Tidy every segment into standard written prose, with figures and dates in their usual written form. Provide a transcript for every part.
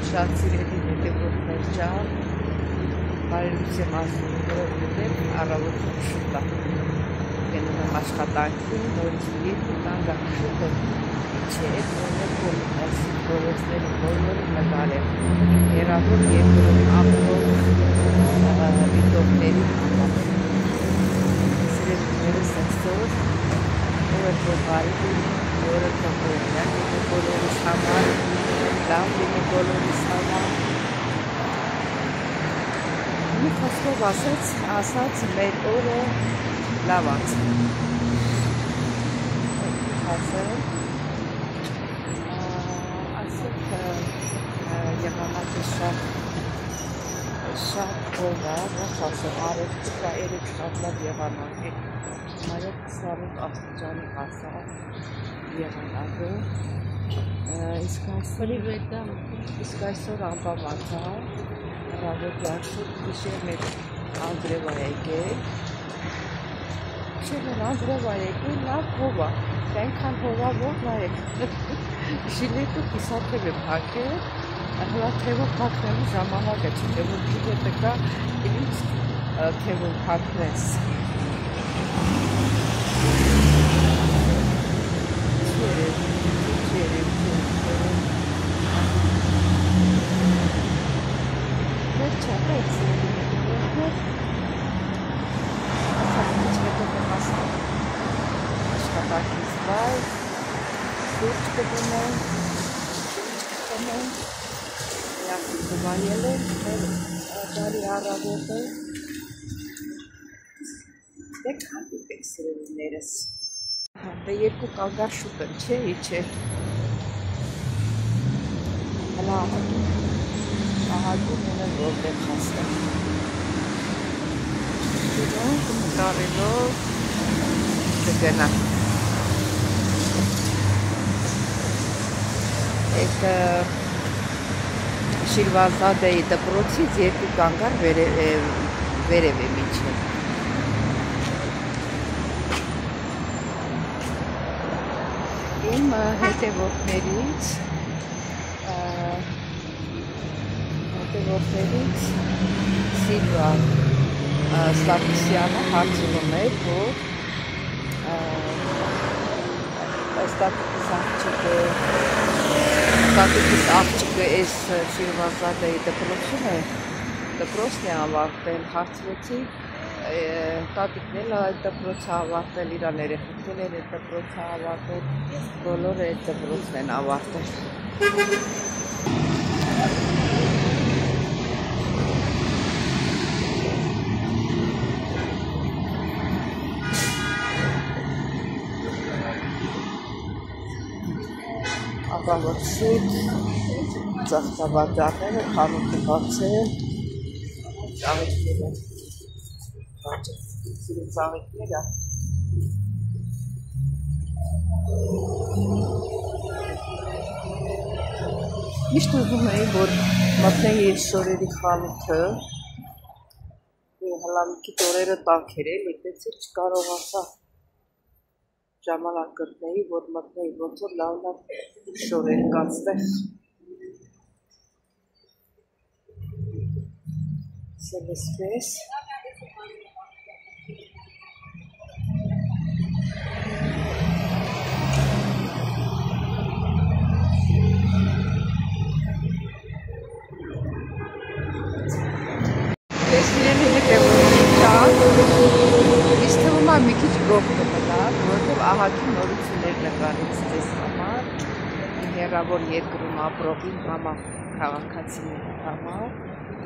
շատ սիրելի հետևորդներ ջան, բարելույթ եմ ասում որովհետև առավոտը շուտ է գնում եմ աշխատանքի, նորից երկու տանգ շուտ եմ իջել, նորմալ կողմից փողոցների բոլորը նկարել, հեռավոր երկրում ապրող դիտողների համար։ Սիրելիներս այսօր օրը բարի լինի, օրը կողմերյան լինի բոլորիս համար, լավ լինի բոլորիս համար։ Մի խոսքով ասած մեր օրը լավ անցել։ Ասեք եղանակը շատ գոհ է, ոնց ասեմ, արևը երեք շատ լավ եղանակ է, նաև 28 աստիճանի հասավ եղանակը, իսկ այսօր անպամած է, առավոտյան շուտ գիշեր մեր Անդրեվա եկել, Անդրեվա եկել, լավ հով է, այնքան հով է, որ նայեք, ժիլետը կիսաթև է փակել, հլա թևով փակնելու ժամանակը չի, թե որ ժիլետը կա, ինձ թևով փակնես։ Աշխատակից վայր, սուրճ կգնեմ, միասին կվայել եմ, բարի առավոտ է, դեք հանդիպեք սիրելիներս, դե երկու կանգար շուտ եմ, չէ, իջել, հլա ահագում ունեմ որտեղ հասնեմ, նկարելով կգնա, Եկ Շիրվազադեի դպրոցից երկու կանգար վերև է միջև։ Իմ հետևորդներից Սիլվա Սլավիսյանը հարցնում էր, որ Տատիկիս աղջիկը այս Շիրվազադեի դպրոցն է ավարտել, հարցրեցի, տատիկն էլ այդ դպրոցը ավարտել, իրան երեխեքն էլ այդ դպրոցը ավարտել, բոլորը այդ դպրոցն են ավարտել։ Առավոտ շուտ, ծաղկաբաժարները, խանութը բացել, ծաղիկներ են, սիրում ծաղիկներ է, միշտ ուզում էի, որ մտնեի ես շորերի խանութը, հլամիքի տորերը տանքեր էլի, տեսիր չկարողացա ժամանակ գտնեի, որ մտնեի, ոնց որ լավ շորեր կան ստեղ։ Սելեսպես։ Սիրելի հետևորդներ ջան, ինձ թվում է մի քիչ գոհ կմնա, որովհետև ահագին նորություններ նկարեց ձեզ համար, հեռավոր երկրում ապրող իմ համաքաղաքացիների համար,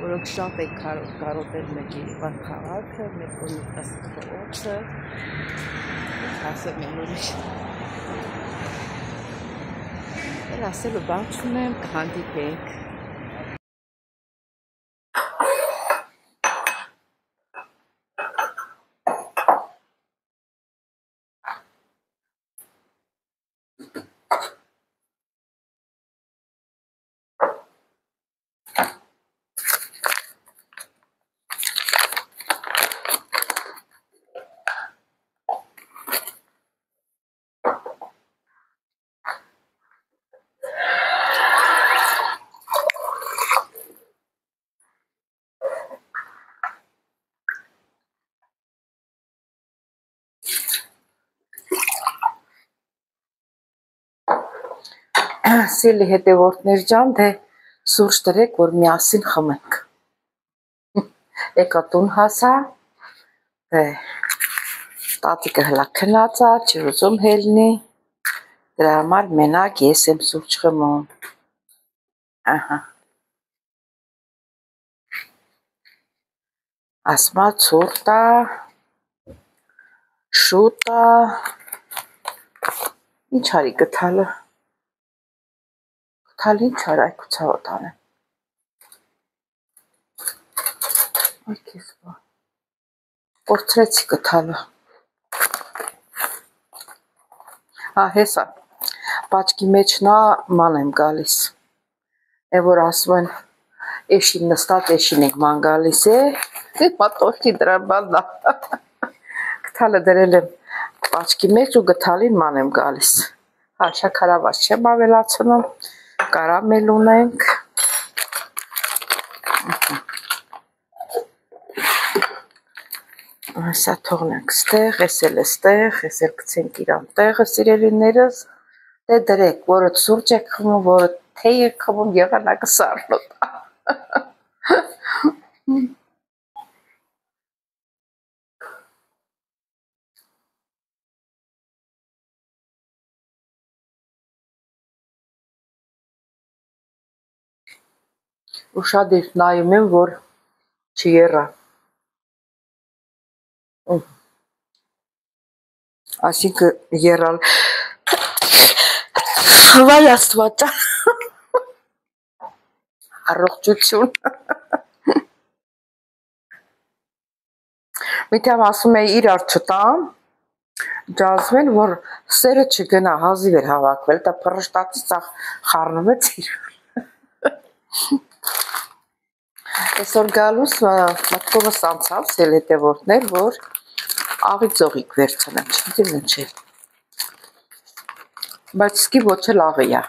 որոնք շատ են կարոտել մեր Երևան քաղաքը, մեր Կոմիտաս փողոցը, ասեմ են ուրիշ։ Ասելու բան չունեմ, կհանդիպենք։ Սիրելի հետևորդներ ջան, դե սուրճ դրեք, որ միասին խմենք։ Եկա տուն հասա, դե տատիկը հլա քնած է, չի ուզում հելնի, դրա համար մենակ ես եմ սուրճ խմում։ Ահա, ասմա ցուրտ է, շուտ է, ինչ արի գթալը։ Գթալը ինչ արա, այ կուցավոտ անեմ։ Այ քեզ բա։ Կորցրեցի գթալը։ Հա, հեսա, պաճկի մեջ նա ման եմ գալիս։ Է որ ասում են, էշին նստած էշին ենք ման գալիս է, մատոշի դրա բանա։ Գթալը դրել եմ պաճկի մեջ ու գթալին ման եմ գալիս։ Հա, շաքարավազ չեմ ավելացնում, կարամել ունենք։ Սա թողնենք ստեղ, ես էլ ստեղ, ես էլ գցենք իրան տեղը սիրելիներս, դե դրեք, որը սուրճ եք խմում, որը թեյ եք խմում, եղանակը սառնոտ։ Ու շատ իր նայում եմ, որ չի եռա։ Այսինքն եռալ վայ աստվածա առողջություն։ Միտամ ասում էի իրար չտամ, ջազվել, որ սերը չգնա, հազիվ էր հավաքվել, դա փռշտացից խառնվեց իրար։ Այսօր գալուս մտքովս անցավ սել հետևորդներ, որ աղի ծողիկ վերցնեմ, չգիտեմ ինչ է։ Բայց սկի ոչ էլ աղի է։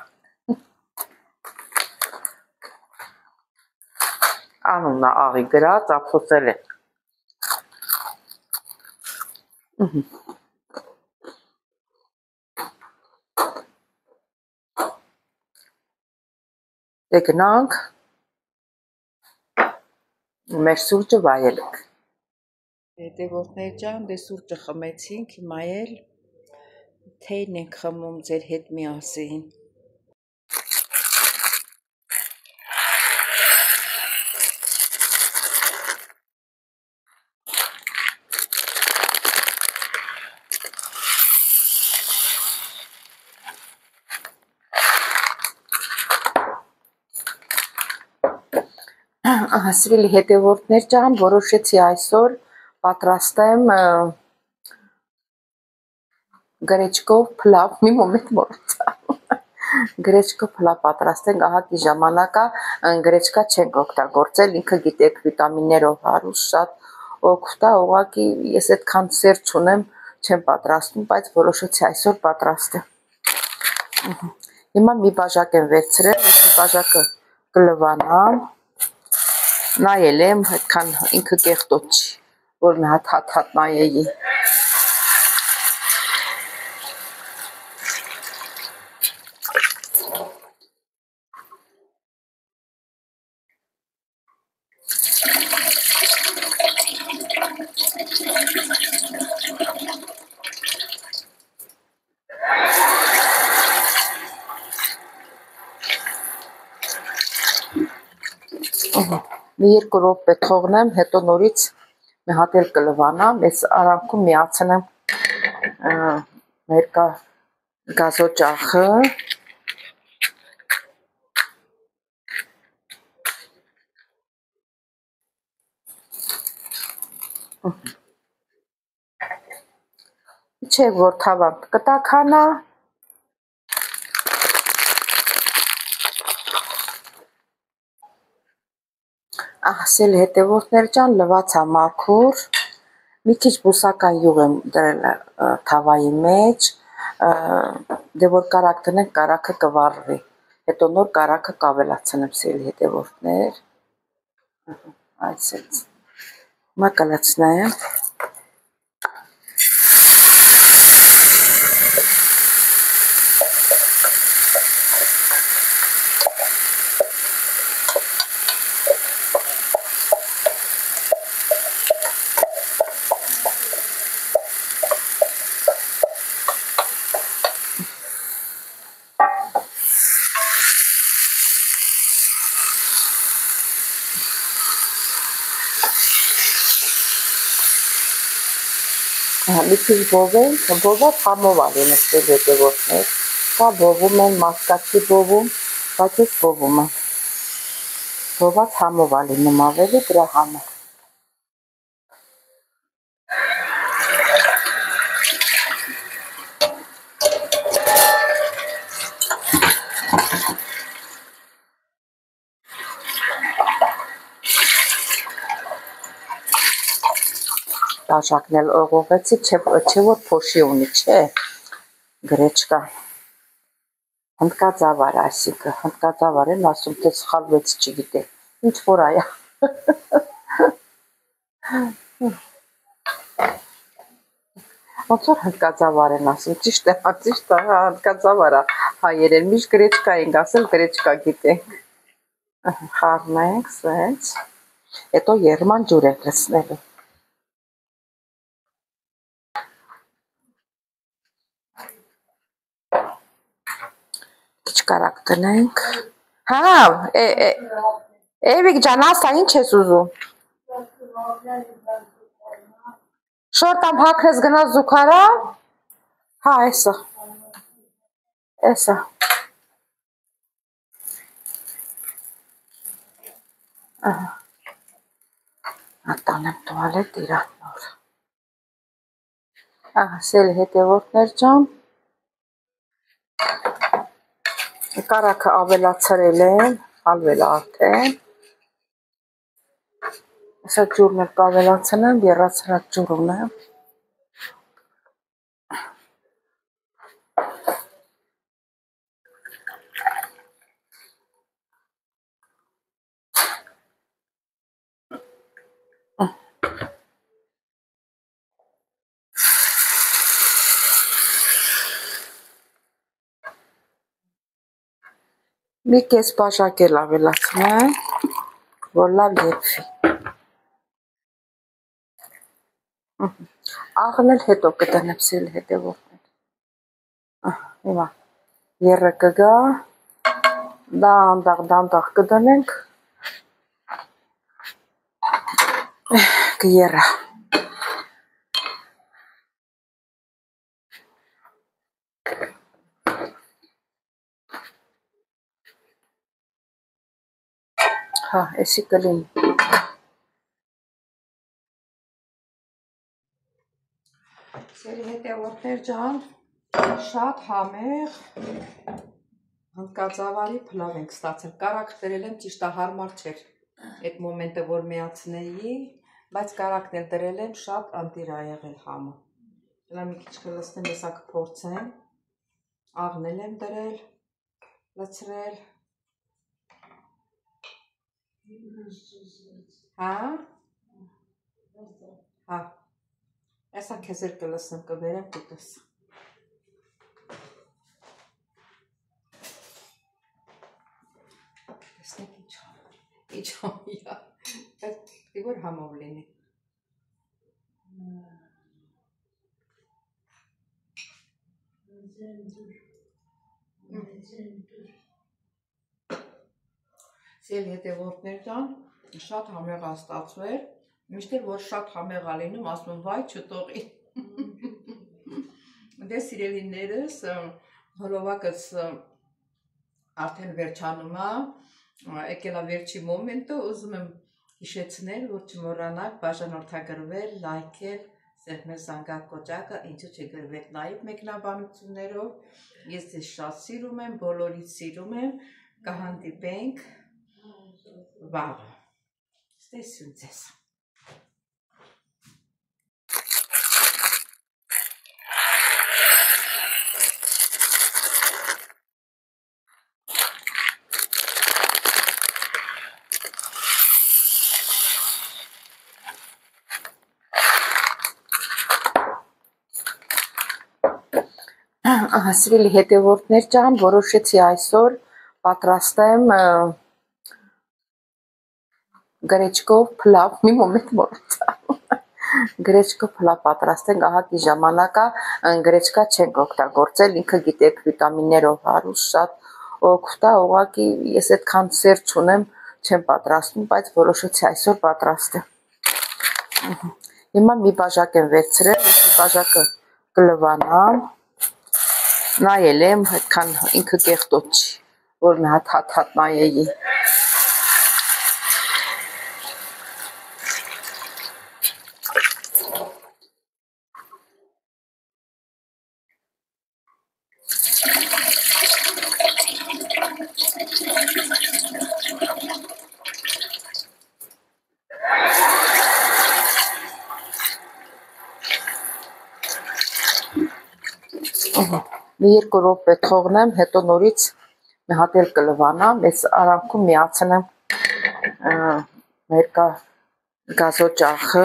Անունն աղի գրած, ափսոսել է։ Դե գնանք, մեր սուրճը վայելենք։ Հետևորդներ ջան, դե սուրճը խմեցինք, հիմա էլ թեյն ենք խմում ձեր հետ միասին։ Սիրելի հետևորդներ ջան, որոշեցի այսօր պատրաստեմ գրեչկով փլավ, մի մոմենտ մոռացա։ Գրեչկով փլավ պատրաստենք, ահագի ժամանակ է, գրեչկա չենք օգտագործել, ինքը գիտեք վիտամիններով հարուստ, շատ օգուտ է, ուղղակի ես այդքան սեր չունեմ, չեմ պատրաստում, բայց որոշեցի այսօր պատրաստեմ։ Հիմա մի բաժակ եմ վերցրել, ես մի բաժակը կլվանամ, նայել եմ, այդքան ինքը կեղտոտ չի, որ մի հատ նայեի։ Մի երկու րոպե թողնեմ, հետո նորից մի հատ էլ կլվանամ, ես արանքում միացնեմ մեր գազօջախը։ Չէ, որ թավան կտականա։ Ասել հետևորդներ ջան, լվացա մաքուր, մի քիչ բուսական յուղ եմ դրել թավայի մեջ, դե որ կարակ տնենք, կարակը կվառվի, հետո նոր կարակը կավելացնեմ սիրելի հետևորդներ, այսպես, հիմա կլցնեմ, Մի քիչ բովենք, բոված համով ալին էստեղ հետևորդներ, կա բովում են, մասկացի բովում, բայց ես բովում եմ, բոված համով ալինում ավելի դրա համար։ Տաշակն էլ օղողեցի, չէ որ փոշի ունի, չէ, գրեչկա, հնդկածավար այսիկը, հնդկածավար են ասում, թե սխալվեց չգիտե, ինչ որ այա, ոնց որ հնդկածավար են ասում, ճիշտ է, հնդկածավար է, հայերեն, միշտ գրեչկա ենք ասել, գրեչկա գիտենք, խառնենք, սենց, հետո երման ջուր ենք լցնելու, կարակ տնենք, հա, Էվիկ ջան, ասա, ինչ ես ուզում, շորտամ հակրես գնաս զուքարա, հա, էսա, ատանեմ տուալետ իրան նոր, սել հետևորդներ ջան, կարակը ավելացրել են, հալվել արդեն, սա ջուրն էլ կավելացնեմ, եռացրած ջուր ունեմ, մի կես բաժակ էլ ավելացնեմ, որ լավ եփվի, աղն էլ հետո կդնեմ սել հետևորդներ, հիմա եռը կգա, դանդաղ կդնենք, կերա, հա, էսի կլինի, սերի հետևորդներ ջան, շատ համեղ հնդկածավարի փլավ ենք ստացել, կարակ դրել եմ ճիշտ հարմար չէր, այդ մոմենտը որ միացնեի, բայց կարակն էլ դրել եմ շատ անտիր ա եղել համը, հլա մի քիչ կլցնեմ, եսա կփորձեմ, աղնել եմ դրել, լցրել, հա, եսա քեզ էլ կլցնեմ, կբերեմ կուտես, տեսնեք ինչ համիա, պետք որ համով լինի, սել հետևորդներ ջան, շատ համեղ ա ստացվել, միշտ էլ որ շատ համեղ ա լինում, ասում եմ վայ չտողի, դե սիրելիներս, հոլովակս արդեն վերջանում ա, եկել ա վերջի մոմենտը, ուզում եմ հիշեցնել, որ չմոռանաք բաժանորդագրվել, լայքել, սեղմել զանգակ կոճակը, ինչու չգրվեք նաև մեկնաբանություններով, ես ձեզ շատ սիրում եմ, բոլորից սիրում եմ, կհանդիպենք վաղը, ստեսյուն ձեզ։ Սիրելի հետևորդներ ջան, որոշեցի այսօր պատրաստեմ գրեչկով փլավ, մի մոմենտ մոռացա, գրեչկով փլավ պատրաստենք, ահագի ժամանակ ա, գրեչկա չենք օգտագործել, ինքը գիտեք վիտամիններով հարուստ, շատ օգուտ ա, ուղղակի ես այդքան սեր չունեմ, չեմ պատրաստում, բայց որոշեցի այսօր պատրաստեմ։ Հիմա մի բաժակ եմ վերցրել, ես մի բաժակը կլվանամ, նայել եմ, այդքան ինքը կեղտոտ չի, որ մի հատ նայեի։ Մի 2 րոպե թողնեմ, հետո նորից մի հատ էլ կլվանամ, ես արանքում միացնեմ մեր գազօջախը։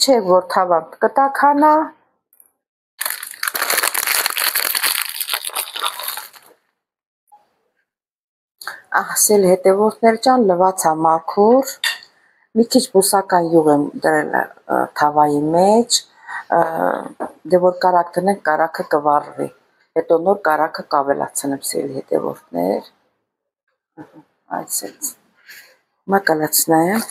Չէ, որ թավան կտականա։ Ասել հետևորդներ ջան, լվացա մաքուր, մի քիչ բուսական յուղ եմ դրել թավայի մեջ, դե որ կարակ տնենք, կարակը կվառվի, հետո նոր կարակը կավելացնեմ սիրելի հետևորդներ, այսպես, հիմա կլցնեմ,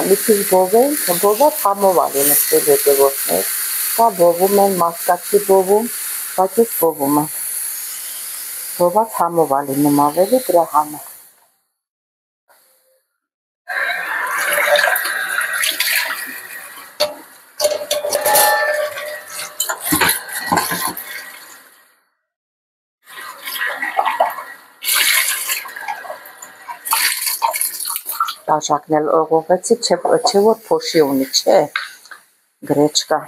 մի քիչ բովենք, բոված համով արին էստեղ հետևորդներ, կա բովում են, մասկացի բովում, բայց ես բովում եմ, բոված համով ալինում ավելի դրա համար։ Տաշակն էլ օղողեցի, չէ որ փոշի ունի, չէ, գրեչկա,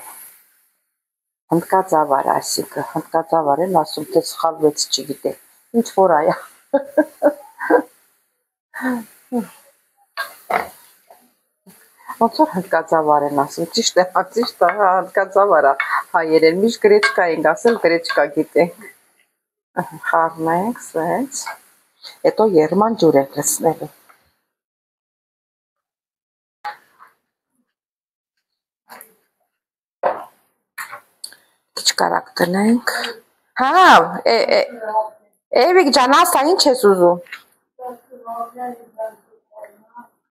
հնդկածավար այսիկը, հնդկածավար են ասում, թե սխալվեց չգիտե, ինչ որ այա, ոնց որ հնդկածավար են ասում, ճիշտ է, հնդկածավար է, հայերեն, միշտ գրեչկա ենք ասել, գրեչկա գիտենք, խառնենք, սենց, հետո երման ջուր ենք լցնելու, քիչ կարակ տնենք, հա, Էվիկ ջան, ասա, ինչ ես ուզում,